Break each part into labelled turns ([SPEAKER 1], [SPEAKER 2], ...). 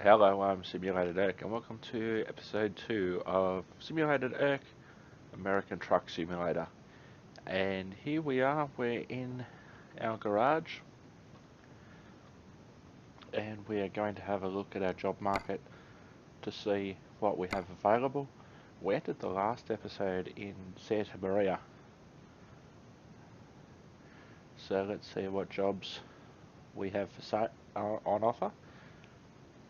[SPEAKER 1] Hello, I'm Simulated Irk, and welcome to episode 2 of Simulated Irk American Truck Simulator. And here we are, we're in our garage, and we are going to have a look at our job market to see what we have available. We entered the last episode in Santa Maria, so let's see what jobs we have on offer.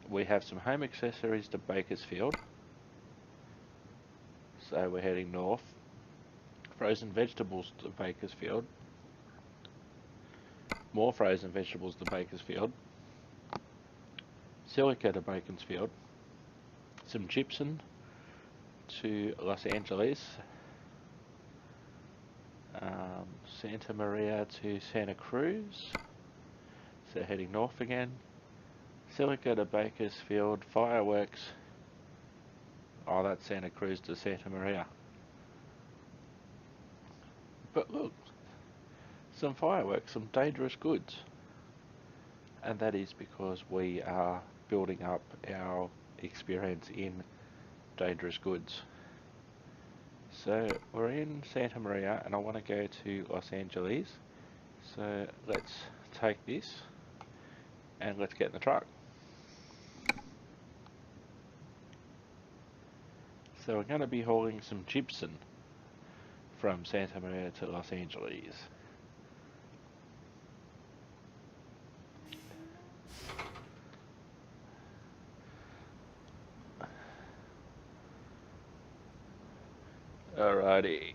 [SPEAKER 1] We have some home accessories to Bakersfield, so we're heading north. Frozen vegetables to Bakersfield, more frozen vegetables to Bakersfield, silica to Bakersfield, some gypsum to Los Angeles, Santa Maria to Santa Cruz, so heading north again, silica to Bakersfield, fireworks, oh that's Santa Cruz to Santa Maria. But look, some fireworks, some dangerous goods. And that is because we are building up our experience in dangerous goods. So we're in Santa Maria and I want to go to Los Angeles. So let's take this and let's get in the truck. So we're going to be hauling some gypsum from Santa Maria to Los Angeles. Alrighty.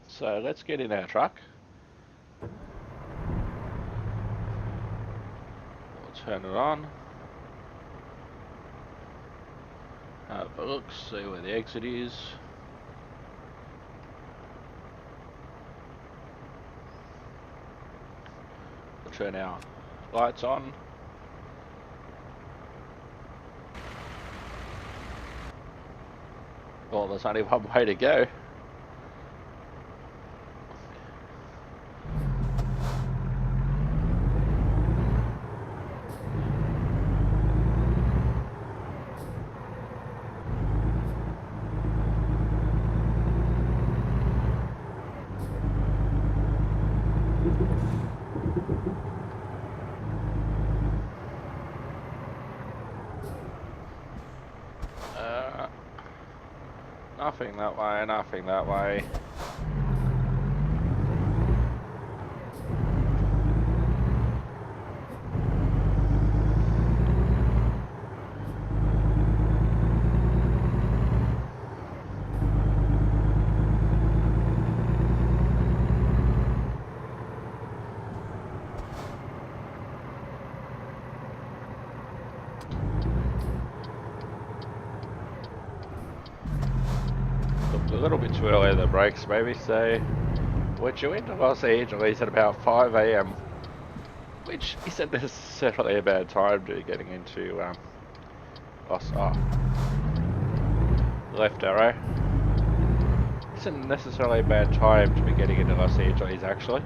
[SPEAKER 1] So let's get in our truck. We'll turn it on. Have a look, see where the exit is. We'll turn our lights on. Well, there's only one way to go. Nothing that way, nothing that way. A little bit too early, the brakes maybe, so we're due into Los Angeles at about 5 AM, which isn't necessarily a bad time to getting into left arrow. Isn't necessarily a bad time to be getting into Los Angeles actually.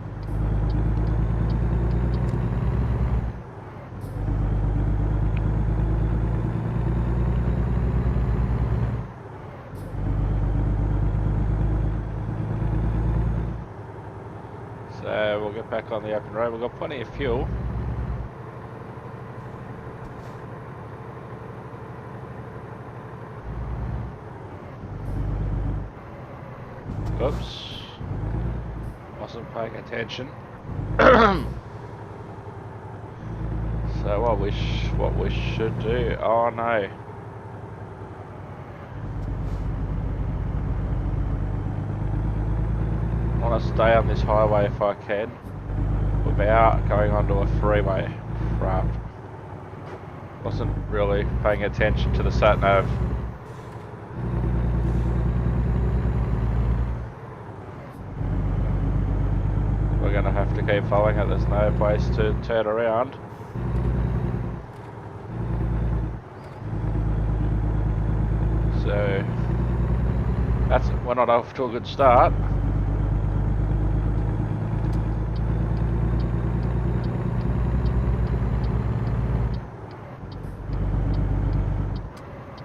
[SPEAKER 1] So we'll get back on the open road. We've got plenty of fuel. Oops. Wasn't paying attention. So what we should do? Oh no. I want to stay on this highway if I can without going onto a freeway. Crap. Wasn't really paying attention to the sat nav. We're going to have to keep following it, there's no place to turn around. So we're not off to a good start.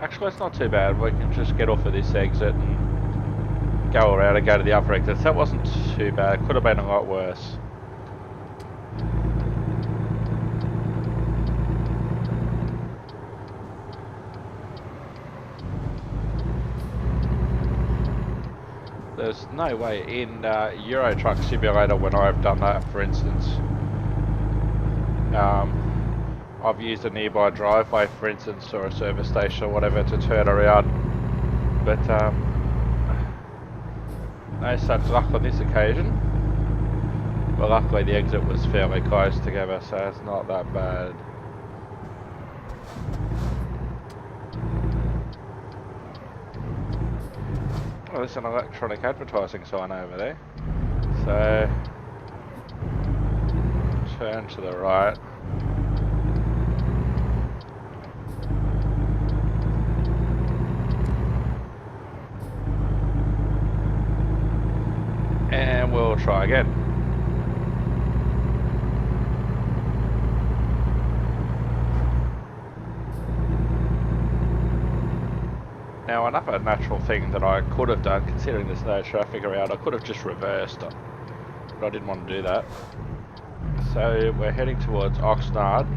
[SPEAKER 1] Actually, it's not too bad. We can just get off of this exit and go around and go to the other exit. That wasn't too bad. Could have been a lot worse. There's no way in Euro Truck Simulator when I've done that, for instance. I've used a nearby driveway, for instance, or a service station or whatever to turn around. But no such luck on this occasion. But luckily the exit was fairly close together, so it's not that bad. Oh, there's an electronic advertising sign over there. So turn to the right. And we'll try again. Now another natural thing that I could have done, considering there's no traffic around, I could have just reversed, but I didn't want to do that. So we're heading towards Oxnard.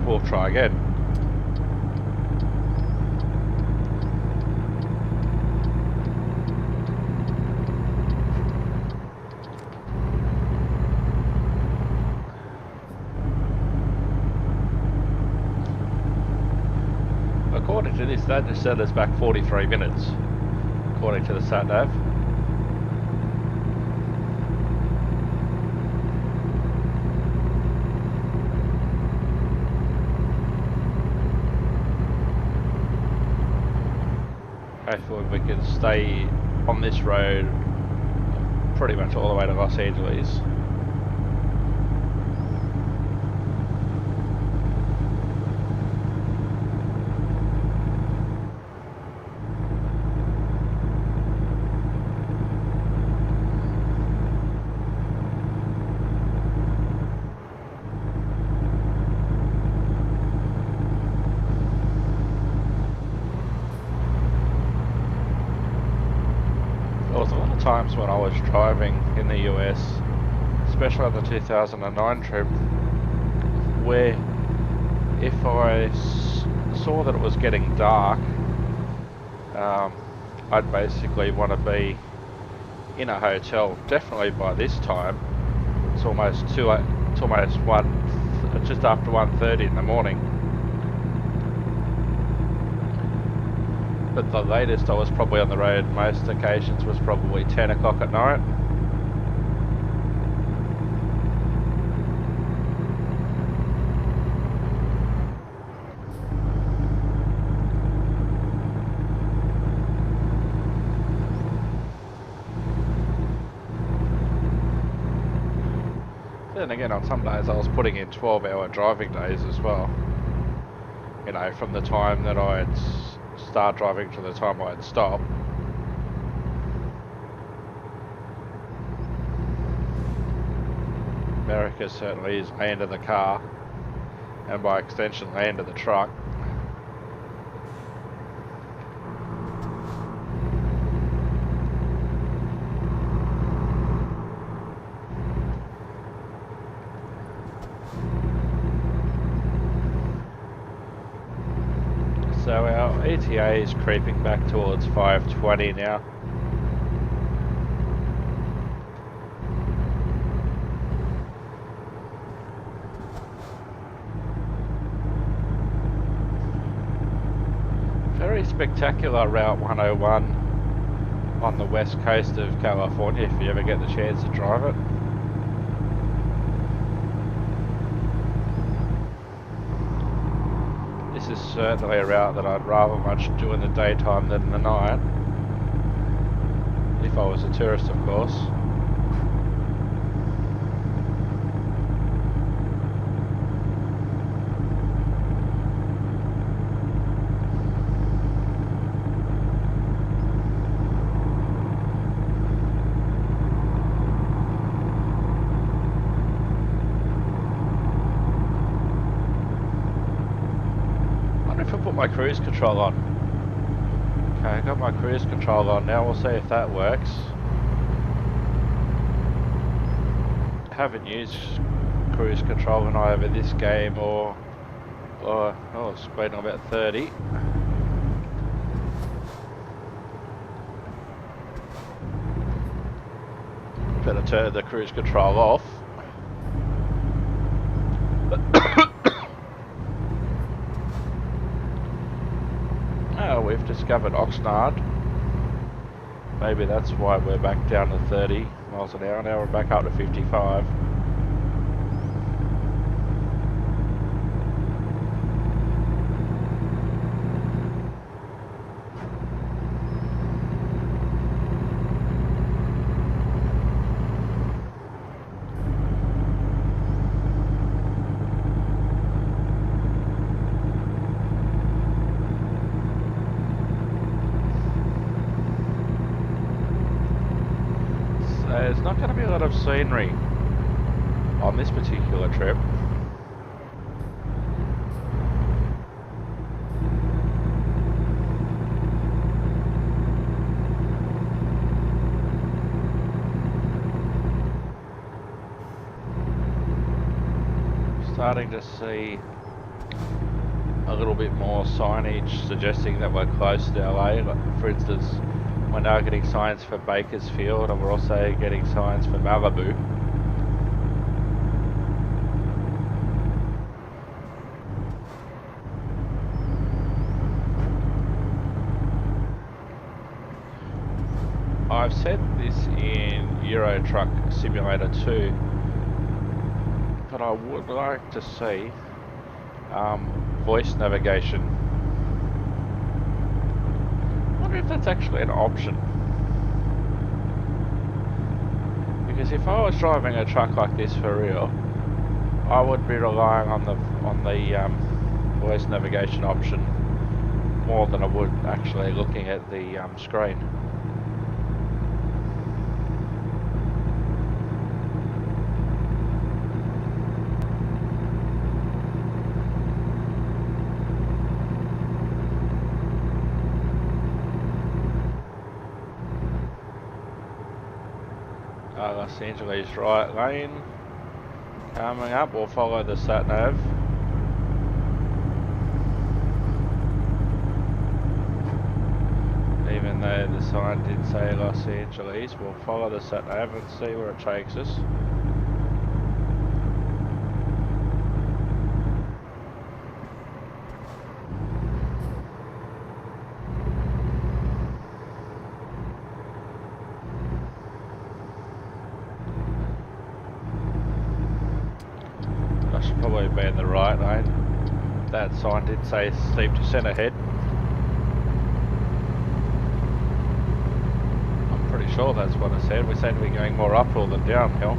[SPEAKER 1] We'll try again. According to this, that just set us back 43 minutes, according to the sat-nav. Hopefully we can stay on this road pretty much all the way to Los Angeles. Times when I was driving in the US, especially on the 2009 trip, where if I saw that it was getting dark, I'd basically want to be in a hotel. Definitely by this time, it's almost just after 1:30 in the morning. But the latest I was probably on the road most occasions was probably 10 o'clock at night. Then again, on some days I was putting in 12-hour driving days as well. You know, from the time that I'd start driving to the time I'd stop. America certainly is land of the car, and by extension land of the truck. So our ETA is creeping back towards 5:20 now. pretty spectacular Route 101 on the west coast of California if you ever get the chance to drive it. This is certainly a route that I'd rather much do in the daytime than the night. If I was a tourist, of course. My cruise control on. Okay, I got my cruise control on now. We'll see if that works. I haven't used cruise control in either this game or speeding about 30. Better turn the cruise control off. We've discovered Oxnard. Maybe that's why we're back down to 30 miles an hour. Now we're back up to 55. There's not going to be a lot of scenery on this particular trip. Starting to see a little bit more signage suggesting that we're close to LA. Like, for instance, we're now getting signs for Bakersfield, and we're also getting signs for Malibu. I've said this in Euro Truck Simulator 2, but I would like to see voice navigation. I wonder if that's actually an option. Because if I was driving a truck like this for real, I would be relying on the voice navigation option more than I would actually looking at the screen. Los Angeles right lane coming up. We'll follow the sat nav. Even though the sign did say Los Angeles, we'll follow the sat nav and see where it takes us. Probably be in the right lane. That sign did say steep descent ahead. I'm pretty sure that's what it said. We seem to be going more uphill than downhill.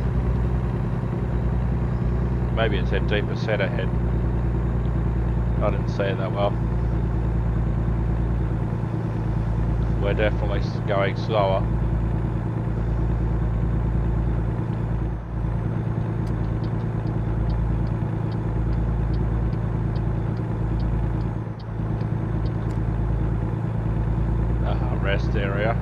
[SPEAKER 1] Maybe it said deep ascent ahead. I didn't see it that well. We're definitely going slower. Rest area.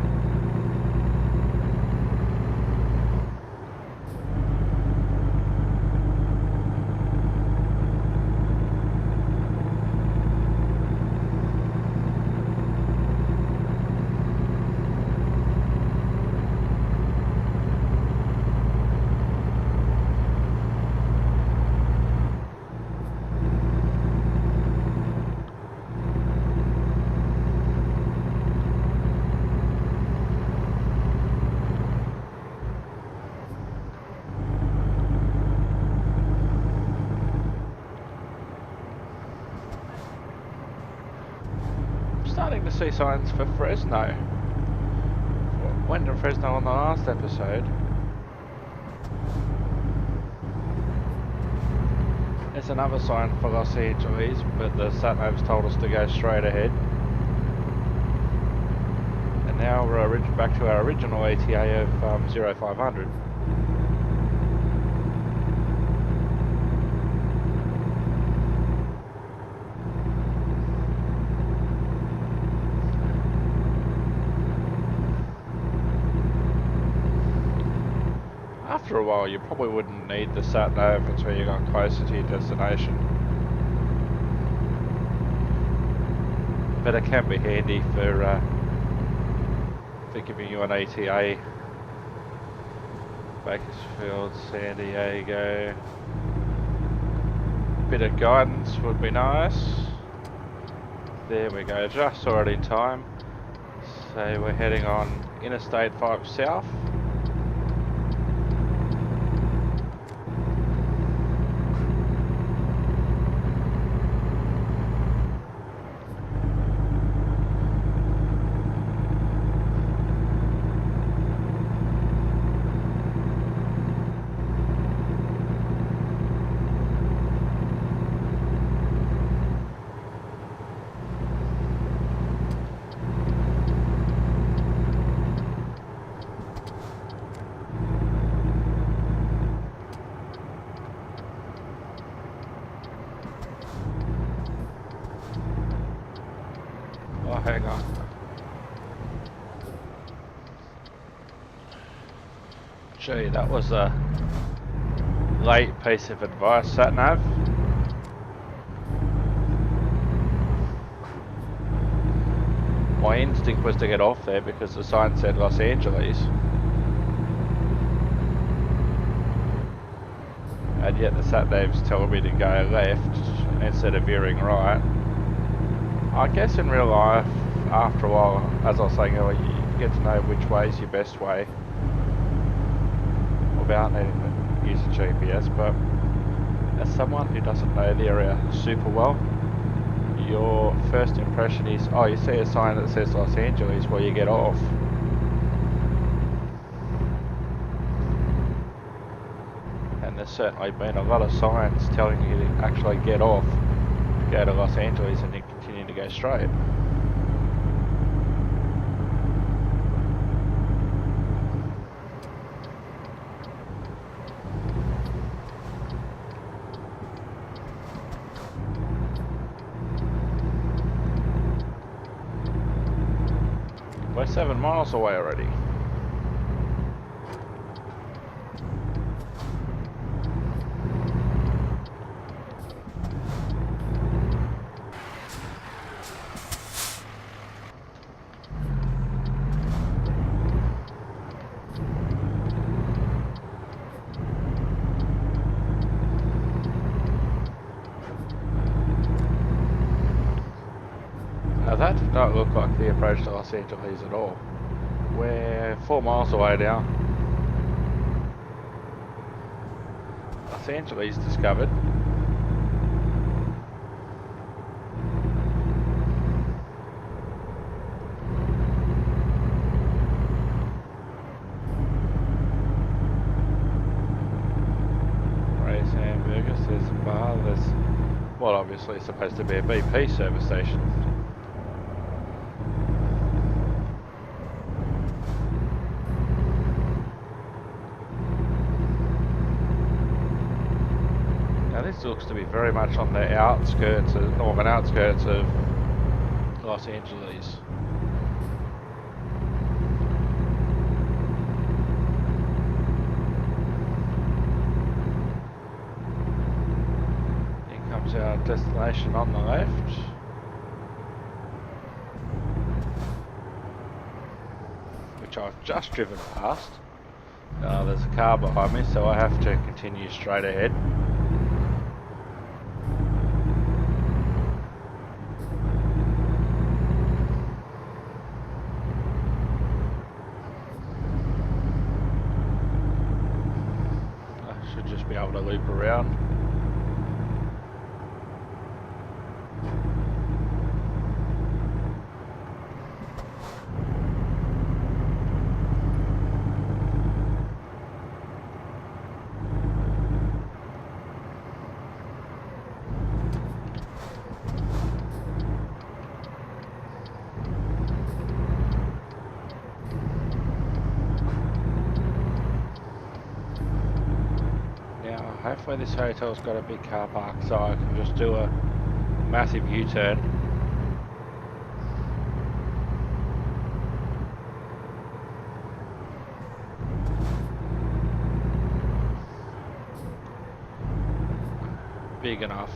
[SPEAKER 1] starting to see signs for Fresno. Went to Fresno on the last episode. There's another sign for Los Angeles, but the sat-nav's told us to go straight ahead. And now we're back to our original ETA of 0500. After a while, you probably wouldn't need the sat-nav until you got closer to your destination. But it can be handy for giving you an ETA. Bakersfield, San Diego. Bit of guidance would be nice. There we go, just saw it in time. So we're heading on Interstate 5 South. Oh, hang on. Gee, that was a late piece of advice, sat-nav. My instinct was to get off there because the sign said Los Angeles. And yet the sat-nav's telling me to go left instead of veering right. I guess in real life, after a while, as I was saying earlier, you get to know which way is your best way without needing to use a GPS, but as someone who doesn't know the area super well, your first impression is, oh, you see a sign that says Los Angeles, well, you get off. And there's certainly been a lot of signs telling you to actually get off, go to Los Angeles, and then continue to go straight. We're 7 miles away already. Now that did not look like the approach to Los Angeles at all. We're 4 miles away now. Los Angeles discovered. Ray's Hamburgers, there's a bar, there's, well, obviously it's supposed to be a BP service station. This looks to be very much on the outskirts, northern outskirts of Los Angeles. Here comes our destination on the left. Which I've just driven past. There's a car behind me, so I have to continue straight ahead. Be able to loop around. Hopefully this hotel's got a big car park so I can just do a massive U-turn. Big enough.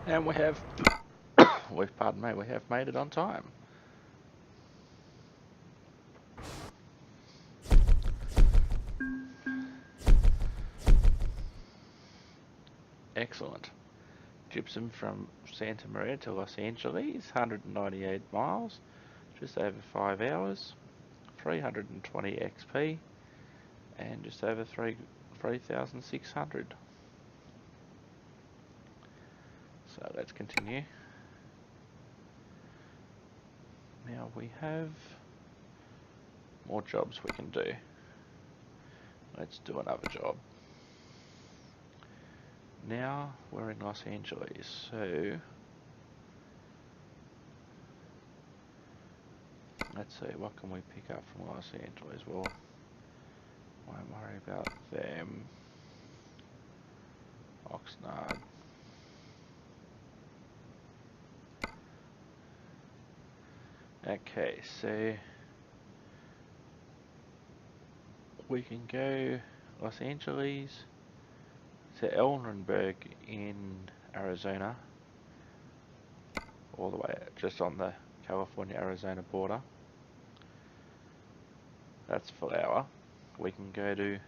[SPEAKER 1] And we have, pardon me, we have made it on time. Excellent. Gypsum from Santa Maria to Los Angeles, 198 miles, just over 5 hours, 320 XP, and just over 3,600. So let's continue. Now we have more jobs we can do. Let's do another job. Now we're in Los Angeles, so let's see, what can we pick up from Los Angeles? Well, won't worry about them. Oxnard. Okay, so we can go Los Angeles to Ellenberg in Arizona, all the way just on the California-Arizona border. That's Flower. We can go to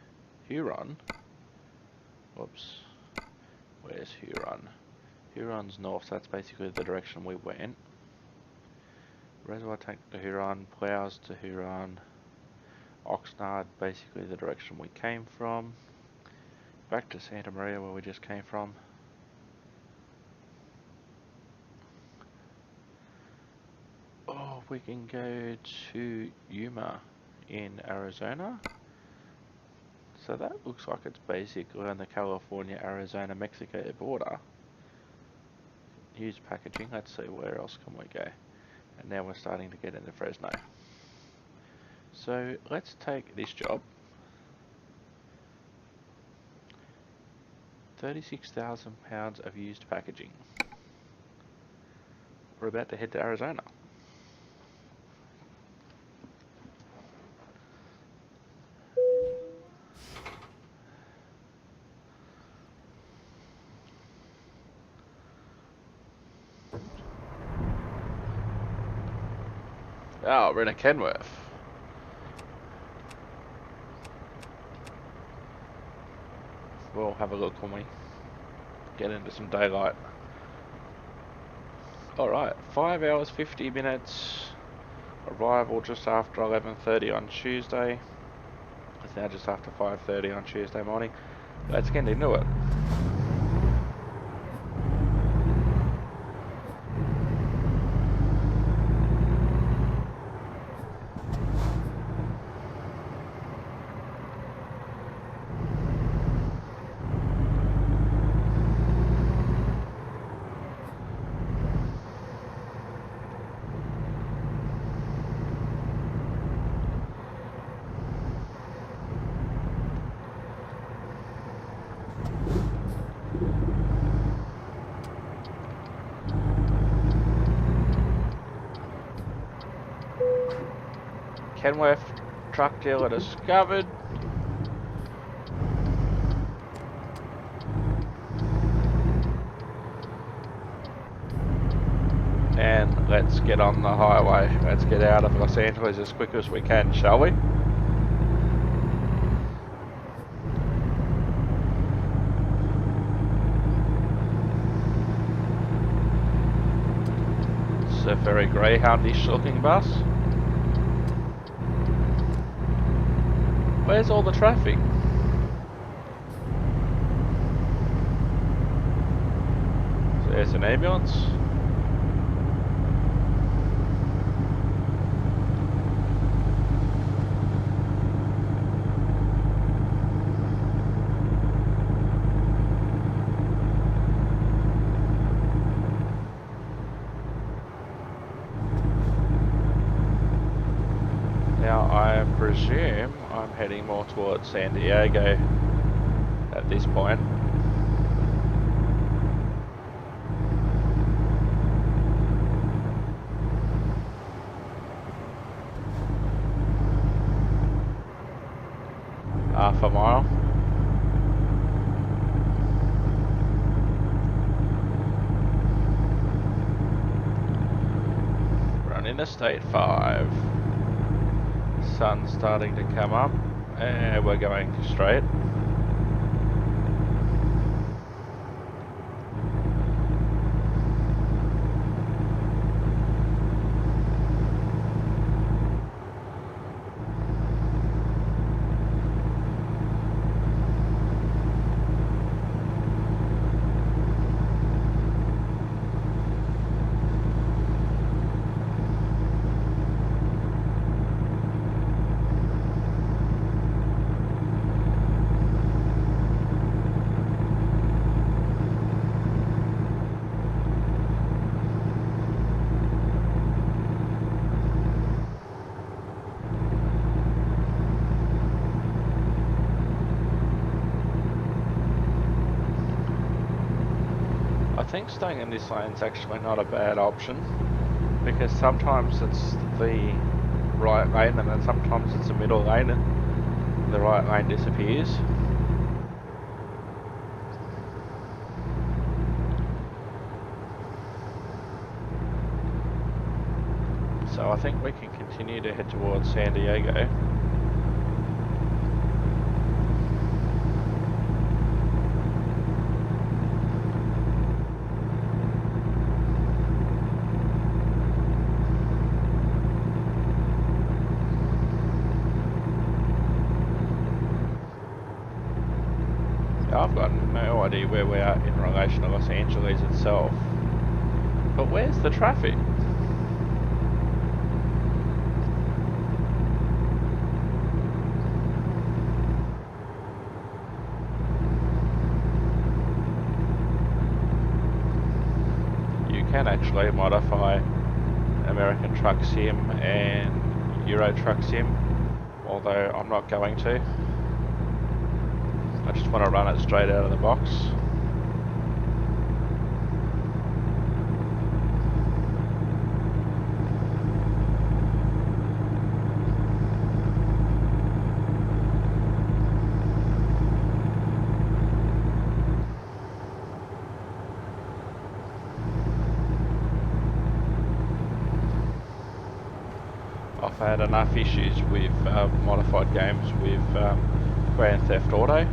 [SPEAKER 1] Huron. Whoops. Where's Huron? Huron's north, so that's basically the direction we went. Reservoir Tank to Huron, Plows to Huron, Oxnard, basically the direction we came from. Back to Santa Maria where we just came from. Oh, we can go to Yuma in Arizona. So that looks like it's basically on the California-Arizona-Mexico border. Use packaging. Let's see, where else can we go? And now we're starting to get into Fresno. So let's take this job. 36,000 pounds of used packaging. We're about to head to Arizona. Oh, we're in a Kenworth. We'll have a look when we get into some daylight. Alright, 5 hours 50 minutes. Arrival just after 11:30 on Tuesday. It's now just after 5:30 on Tuesday morning. Let's get into it. Kenworth truck dealer discovered. And let's get on the highway. Let's get out of Los Angeles as quick as we can, shall we? It's a very greyhoundish looking bus. Where's all the traffic? So there's an ambulance. Now I presume I'm heading more towards San Diego at this point. Half a mile. We're on Interstate 5. Sun's starting to come up and we're going straight. I think staying in this lane is actually not a bad option, because sometimes it's the right lane and then sometimes it's the middle lane and the right lane disappears. So I think we can continue to head towards San Diego. I've got no idea where we are in relation to Los Angeles itself. But where's the traffic? You can actually modify American Truck Sim and Euro Truck Sim, although I'm not going to. I just want to run it straight out of the box. I've had enough issues with modified games with Grand Theft Auto.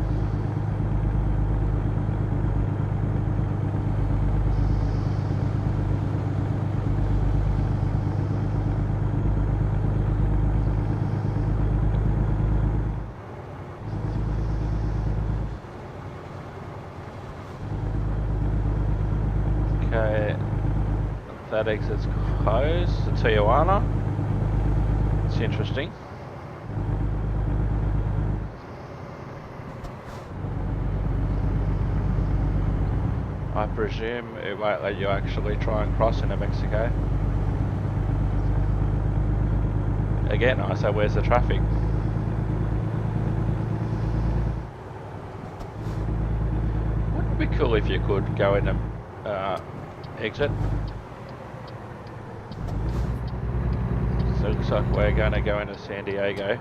[SPEAKER 1] Okay, that exit's closed to Tijuana. It's interesting. I presume it won't let you actually try and cross into Mexico. Again, I say, where's the traffic? Wouldn't it be cool if you could go in and exit? Looks like we're going to go into San Diego.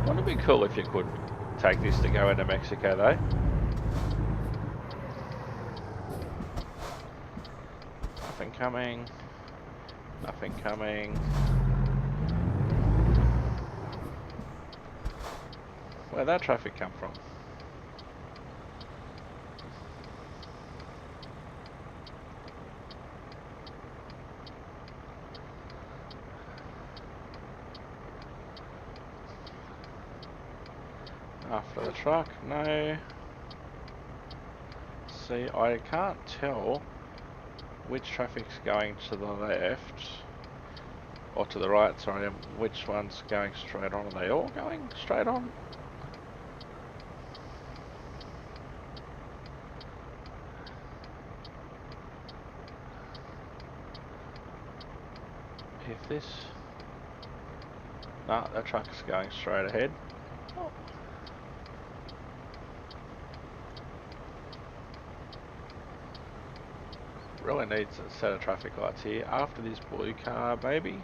[SPEAKER 1] Wouldn't it be cool if you could take this to go into Mexico though? Nothing coming. Nothing coming. Where'd that traffic come from? After the truck, no. See, I can't tell which traffic's going to the left, or to the right, sorry, and which one's going straight on. Are they all going straight on? If this... No, that truck's going straight ahead. Oh. Really needs a set of traffic lights here after this blue car, maybe.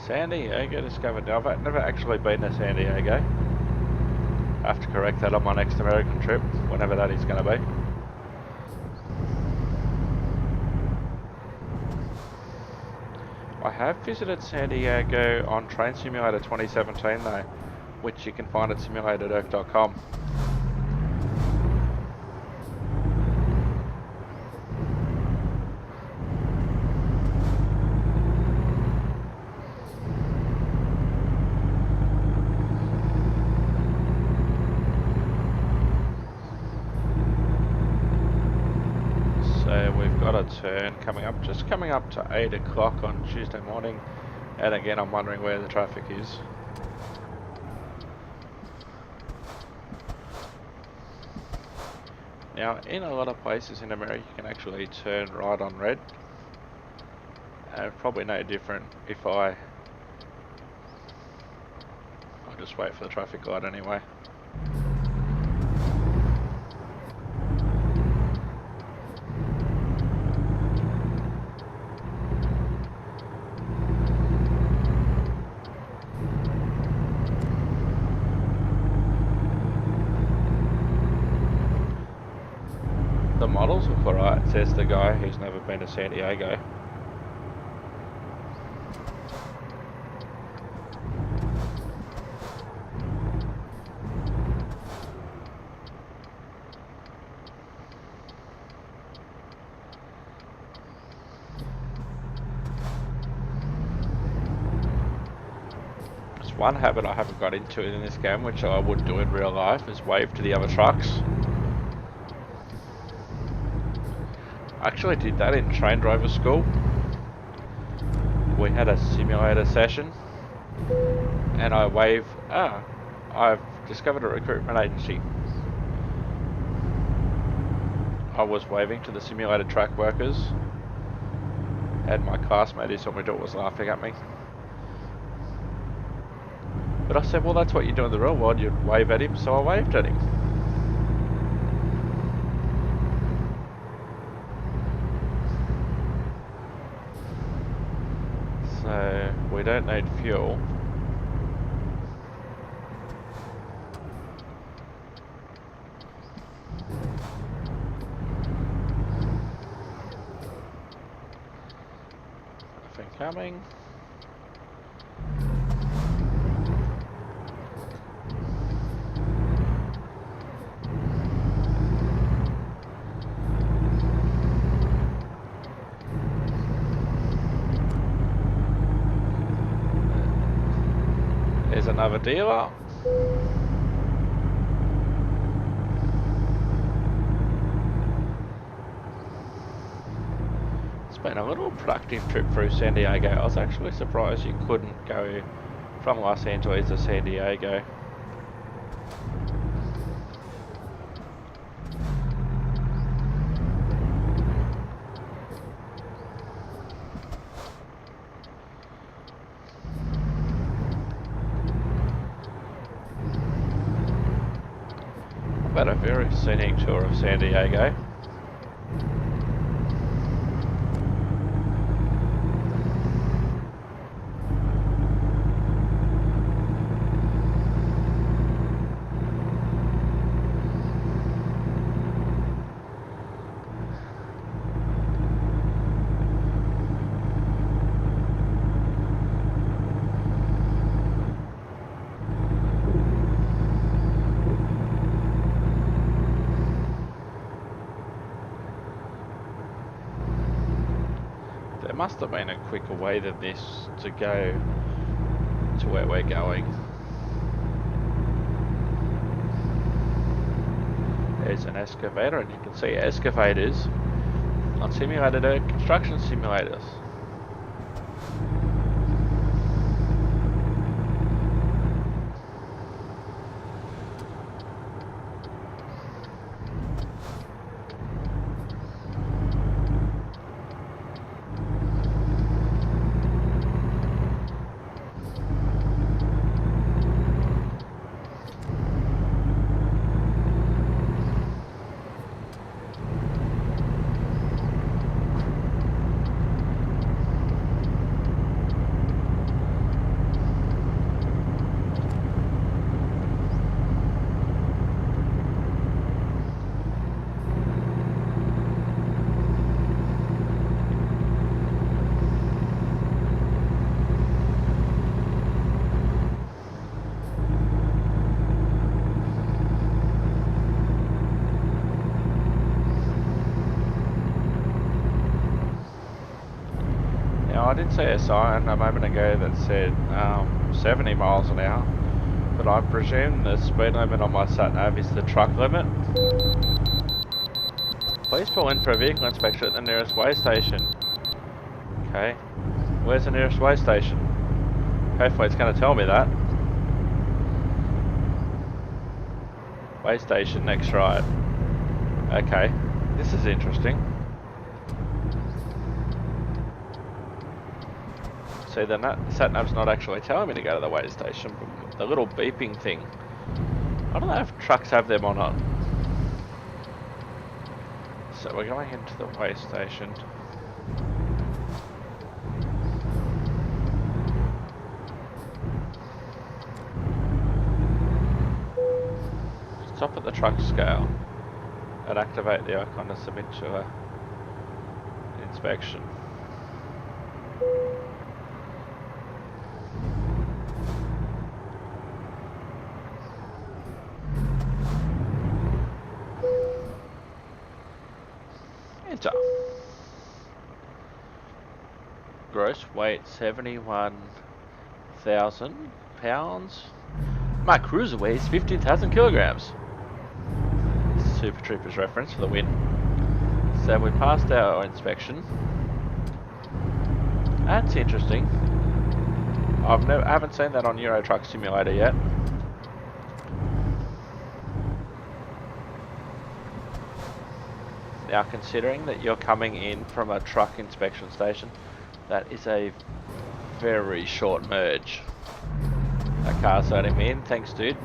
[SPEAKER 1] San Diego discovered. Now, I've never actually been to San Diego. I have to correct that on my next American trip, whenever that is going to be. I have visited San Diego on Train Simulator 2017 though, which you can find at simulator.com. Turn coming up, just coming up to 8 o'clock on Tuesday morning, and again I'm wondering where the traffic is. Now in a lot of places in America you can actually turn right on red, and probably no different if I'll just wait for the traffic light anyway. The models look alright, says the guy who's never been to San Diego. There's one habit I haven't got into in this game, which I would do in real life, is wave to the other trucks. I actually did that in train driver school. We had a simulator session and I waved, I've discovered a recruitment agency. I was waving to the simulated track workers and my classmate who saw me do it was laughing at me. But I said, well, that's what you do in the real world, you'd wave at him, so I waved at him. So we don't need fuel. Nothing coming. There's another dealer. It's been a little productive trip through San Diego. I was actually surprised you couldn't go from Los Angeles to San Diego. But a very scenic tour of San Diego. There must have been a quicker way than this to go to where we're going. There's an excavator, and you can see excavators on simulated construction simulators. Now, I did see a sign a moment ago that said 70 miles an hour, but I presume the speed limit on my sat-nav is the truck limit. Please pull in for a vehicle inspection at the nearest way station. Okay, where's the nearest way station? Hopefully it's going to tell me that. Way station, next right. Okay, this is interesting. See, the sat-nav's not actually telling me to go to the way station, but the little beeping thing. I don't know if trucks have them or not. So we're going into the way station. Stop at the truck scale and activate the icon to submit to an inspection. Enter. Gross weight 71,000 pounds. My cruiser weighs 15,000 kilograms. Super Troopers reference for the win. So we passed our inspection. That's interesting. I haven't seen that on Euro Truck Simulator yet. Now, considering that you're coming in from a truck inspection station, that is a very short merge. That car's letting me in, thanks dude.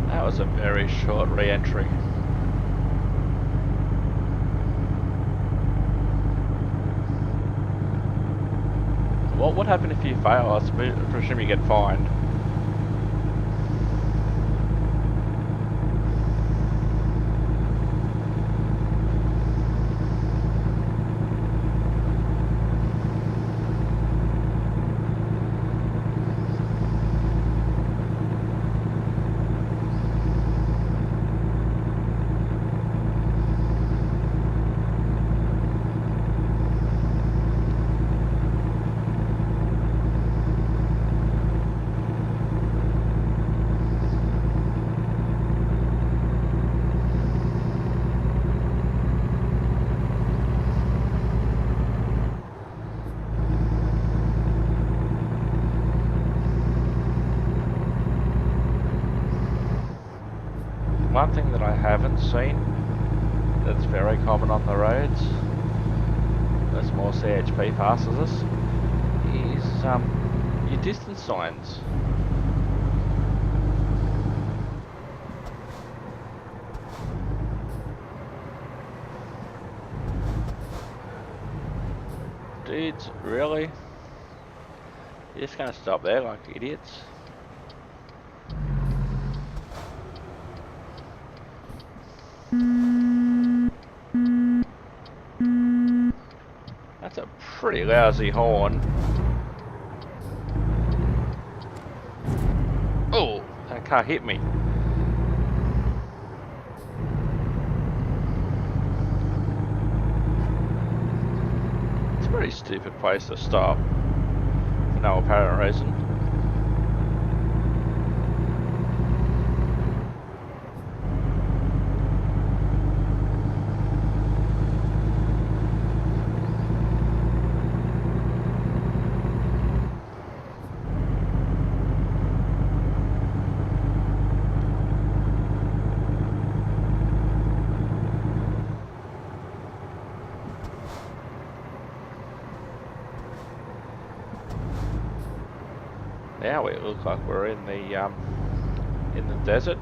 [SPEAKER 1] That was a very short re-entry. What would happen if you fail? I presume you get fined. One thing that I haven't seen that's very common on the roads more CHP passes us is your distance signs. Dudes, really? You're just gonna stop there like idiots? That's a pretty lousy horn. Oh, that car hit me. It's a pretty stupid place to stop for no apparent reason. Now it looks like we're in the desert.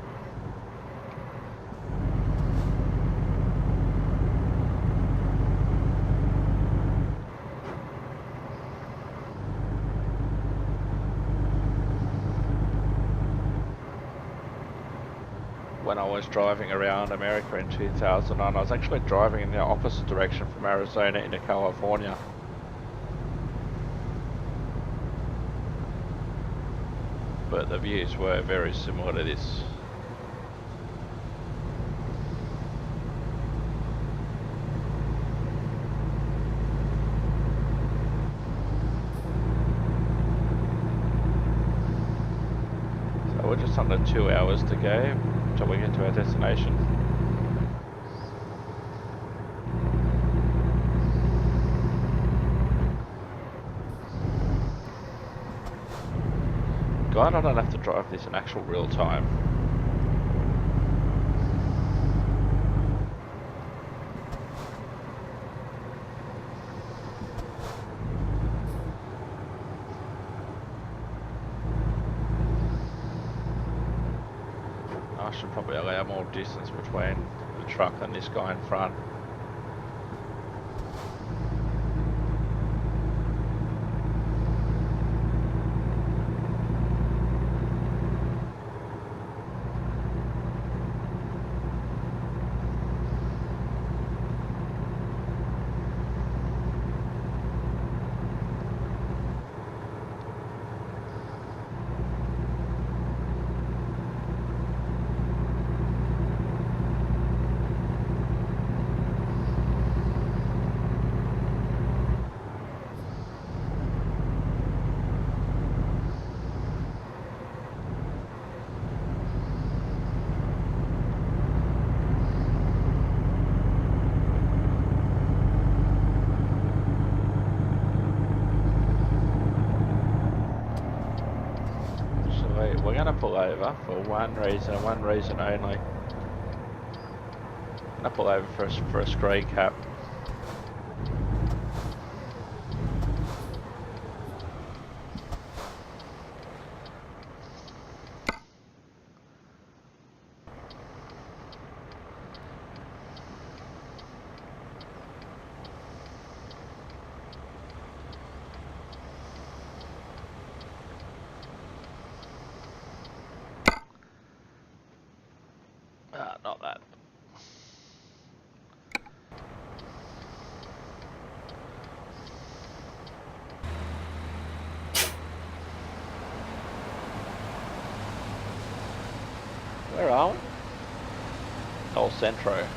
[SPEAKER 1] When I was driving around America in 2009, I was actually driving in the opposite direction from Arizona into California. But the views were very similar to this. So we're just under 2 hours to go until we get to our destination. Glad I don't have to drive this in actual real time. I should probably allow more distance between the truck and this guy in front. We're going to pull over for one reason only. I'm going to pull over for a screen cap. Not that. Where are we? El Centro.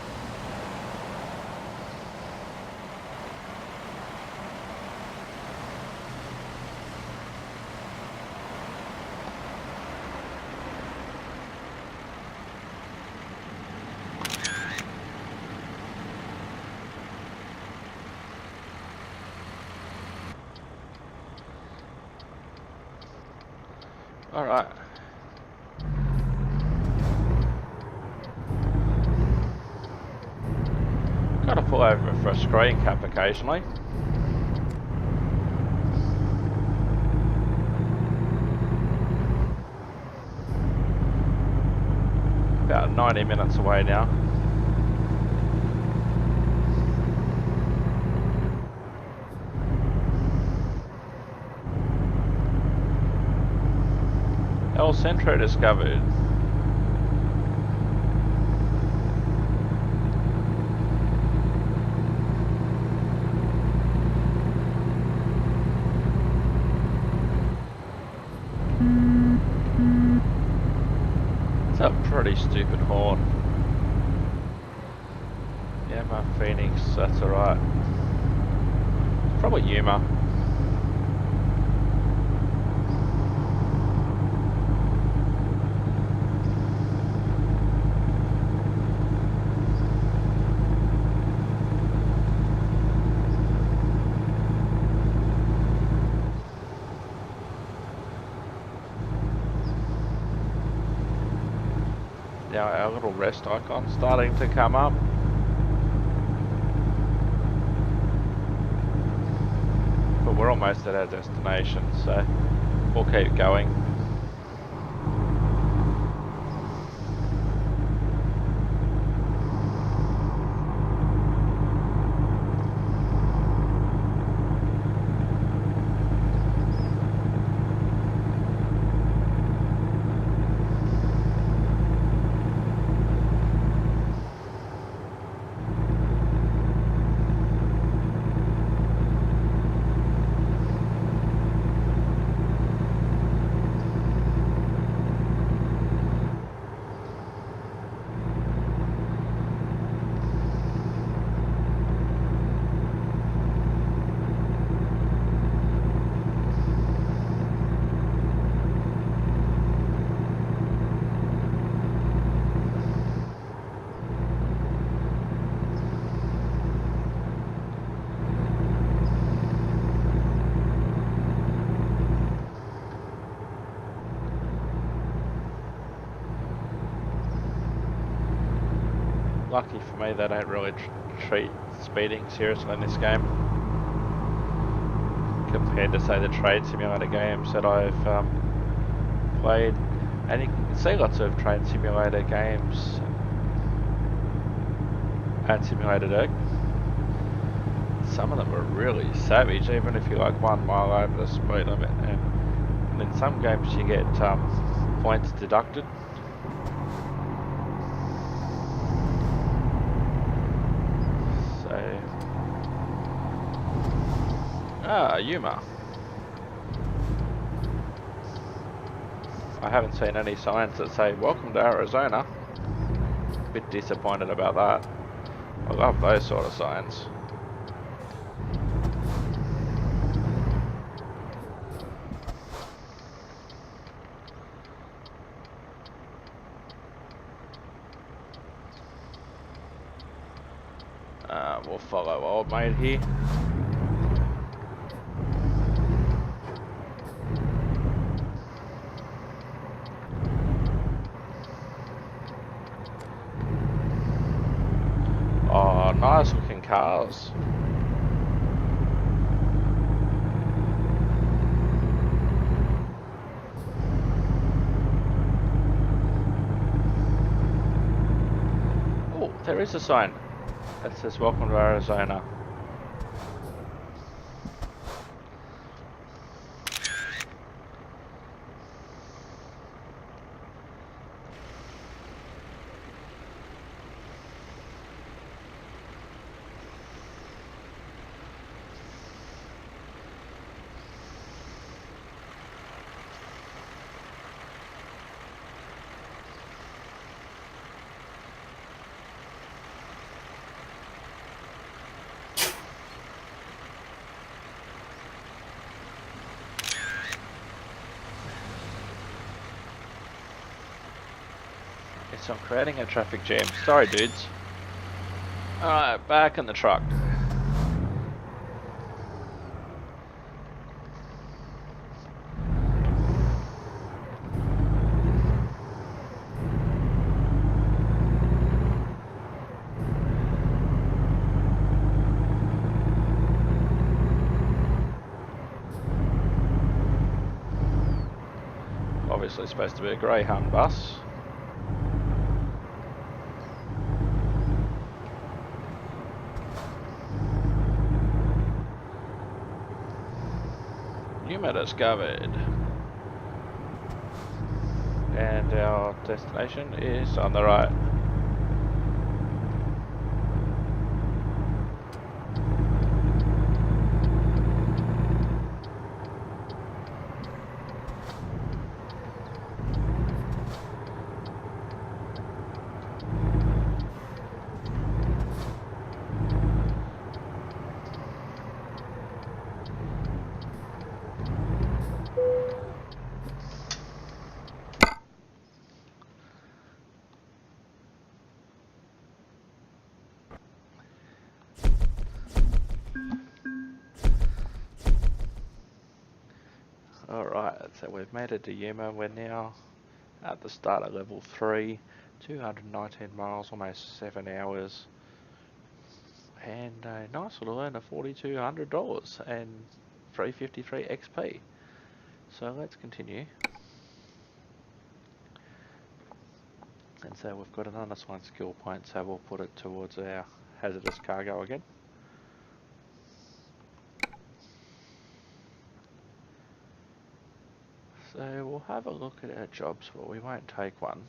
[SPEAKER 1] Alright. Gotta pull over for a screen cap occasionally. about 90 minutes away now. El Centro discovered. It's a pretty stupid horn. Yuma, Phoenix, that's alright. Probably Yuma. Now our little rest icon starting to come up. But we're almost at our destination, so we'll keep going. Lucky for me, they don't really treat speeding seriously in this game compared to, say, the trade simulator games that I've played. And you can see lots of train simulator games at Simulator Deck. Some of them are really savage, even if you're like 1 mile over the speed limit. And in some games you get points deducted. Yuma. I haven't seen any signs that say welcome to Arizona. Bit disappointed about that. I love those sort of signs. We'll follow old mate here. Oh, nice looking cars. Oh, there is a sign that says welcome to Arizona. So I'm creating a traffic jam. Sorry, dudes. Alright, back in the truck. Obviously supposed to be a Greyhound bus. Yuma discovered. And our destination is on the right. Alright, so we've made it to Yuma. We're now at the start of level 3, 219 miles, almost 7 hours, and a nice little earn of $4,200 and 353 XP. So let's continue. And so we've got another one skill point, so we'll put it towards our hazardous cargo again. So we'll have a look at our jobs, but we won't take one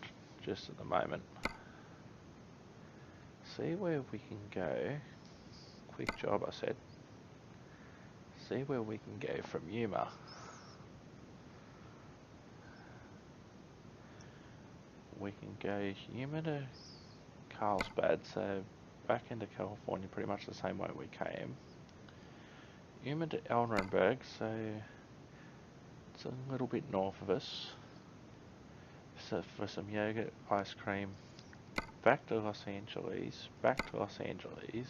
[SPEAKER 1] just at the moment. See where we can go. Quick job, I said. See where we can go from Yuma. We can go Yuma to Carlsbad, so back into California pretty much the same way we came. Yuma to Elrenberg, so it's a little bit north of us. So for some yogurt, ice cream, back to Los Angeles, back to Los Angeles,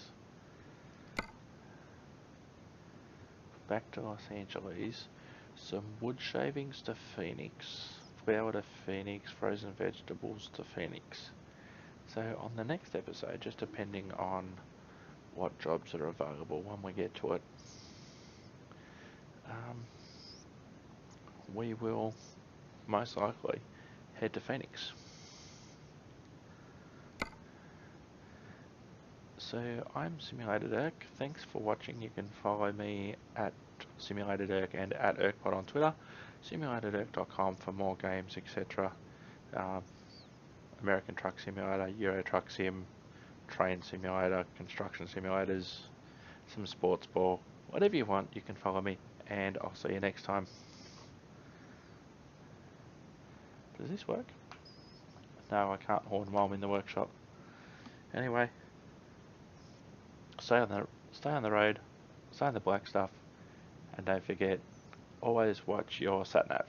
[SPEAKER 1] back to Los Angeles, some wood shavings to Phoenix, flour to Phoenix, frozen vegetables to Phoenix. So on the next episode, just depending on what jobs are available when we get to it, we will most likely head to Phoenix. So I'm Simulated Irk. Thanks for watching. You can follow me at Simulated Irk and at IrkPod on Twitter. SimulatedIrk.com for more games, etc. American Truck Simulator, Euro Truck Sim, Train Simulator, Construction Simulators, some sports ball, whatever you want. You can follow me, and I'll see you next time. Does this work? No, I can't horn while I'm in the workshop. Anyway, stay on the road, stay on the black stuff, and don't forget, always watch your sat nav.